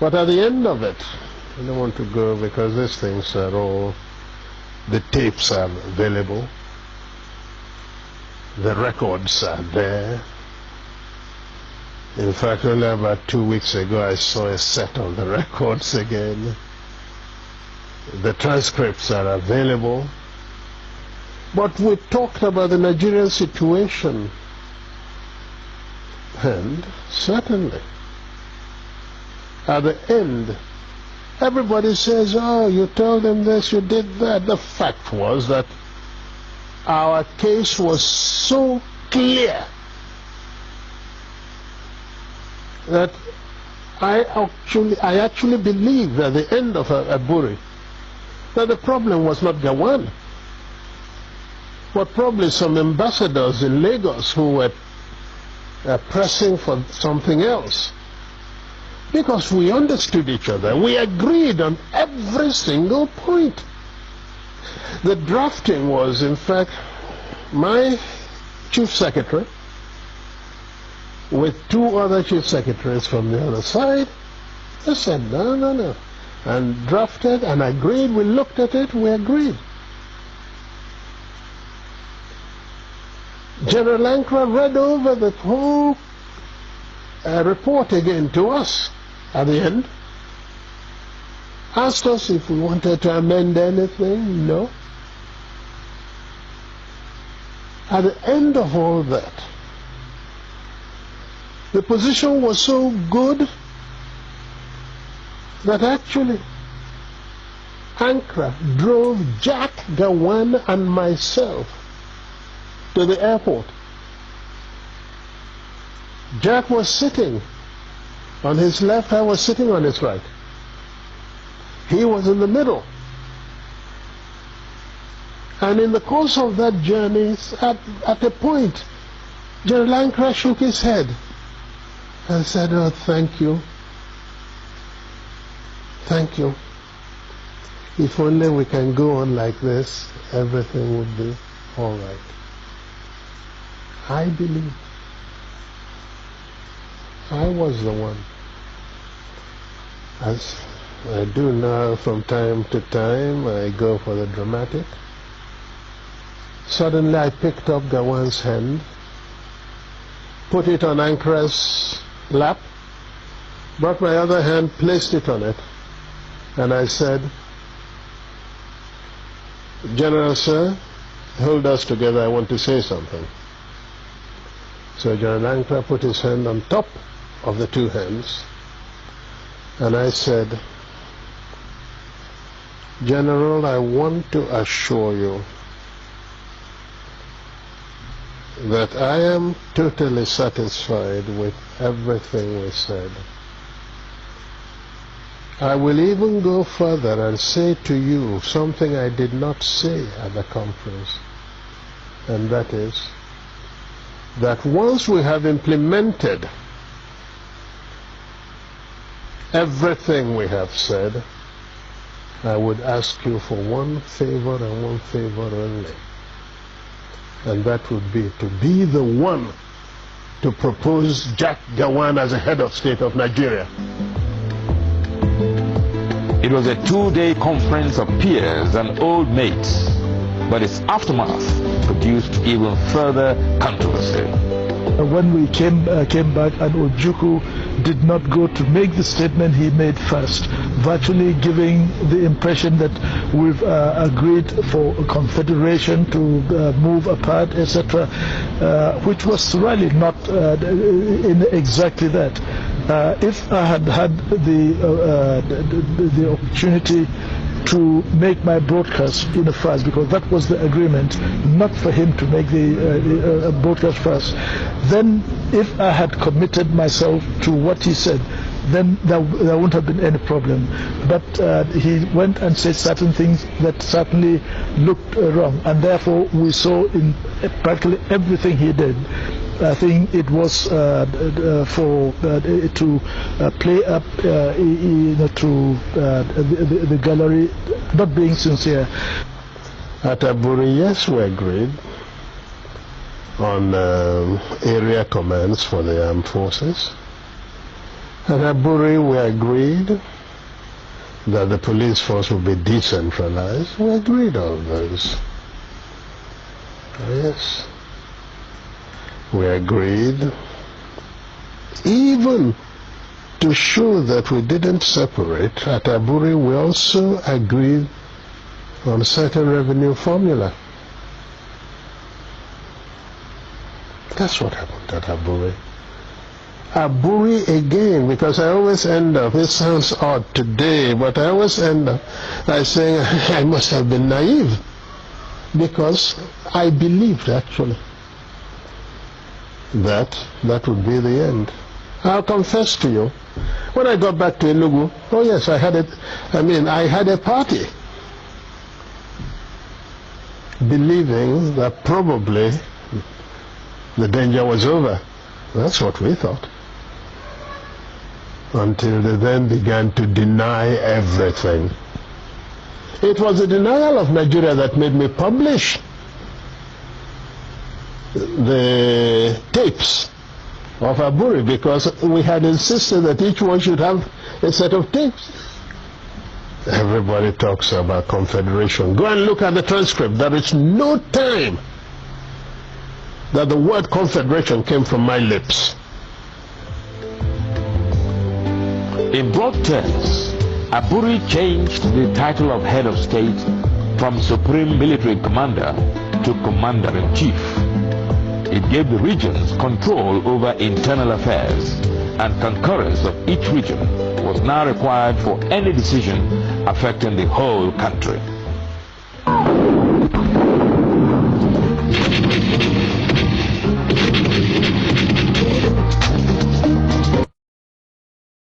But at the end of it, I don't want to go because these things are all, the tapes are available, the records are there. In fact, only about 2 weeks ago I saw a set of the records again. The transcripts are available. But we talked about the Nigerian situation, and certainly at the end everybody says, oh, you told them this, you did that. The fact was that our case was so clear that I actually believe at the end of Aburi that the problem was not Gowon, but probably some ambassadors in Lagos who were pressing for something else. Because we understood each other. We agreed on every single point. The drafting was, in fact, my chief secretary with 2 other chief secretaries from the other side. They said, no, and drafted and agreed. We looked at it, we agreed. General Ankara read over the whole report again to us at the end, asked us if we wanted to amend anything. No. At the end of all that, the position was so good that actually Ankara drove Jack, Gowon and myself to the airport. Jack was sitting on his left, I was sitting on his right. He was in the middle. And in the course of that journey, at a point, General Ankara shook his head and said, oh, thank you. Thank you. If only we can go on like this, everything would be all right. I believe I was the one. As I do now from time to time, I go for the dramatic. Suddenly I picked up Gowon's hand, put it on Ankara's lap, brought my other hand, placed it on it, and I said, General, sir, hold us together, I want to say something. So General Ankara put his hand on top of the 2 hands, and I said, General, I want to assure you that I am totally satisfied with everything we said. I will even go further and say to you something I did not say at the conference, and that is that once we have implemented everything we have said, I would ask you for one favor and one favor only, and that would be to be the one to propose Jack Gowon as a head of state of Nigeria. It was a 2-day conference of peers and old mates, but its aftermath produced even further controversy. When we came back, and Ojukwu did not go to make the statement he made first, virtually giving the impression that we've agreed for a confederation to move apart, etc., which was really not in exactly that. If I had had the opportunity to make my broadcast in the first, because that was the agreement, not for him to make the broadcast first, then if I had committed myself to what he said, then there wouldn't have been any problem. But he went and said certain things that certainly looked wrong, and therefore we saw in practically everything he did, I think it was for to play up to the gallery, not being sincere. At Aburi, yes, we agreed on area commands for the armed forces, At Aburi, we agreed that the police force would be decentralized. We agreed on those. Yes. We agreed even to show that we didn't separate. At Aburi, we also agreed on certain revenue formula. That's what happened at Aburi. Aburi again, because I always end up, it sounds odd today, but I always end up by saying I must have been naive, because I believed actually that would be the end. I'll confess to you, when I got back to Enugu, oh yes, I had a party, believing that probably the danger was over. That's what we thought. Until they then began to deny everything. It was the denial of Nigeria that made me publish the tapes of Aburi, because we had insisted that each one should have a set of tapes. Everybody talks about confederation. Go and look at the transcript. There is no time that the word confederation came from my lips. In broad terms, Aburi changed the title of head of state from Supreme Military Commander to Commander-in-Chief. It gave the regions control over internal affairs, and concurrence of each region was now required for any decision affecting the whole country.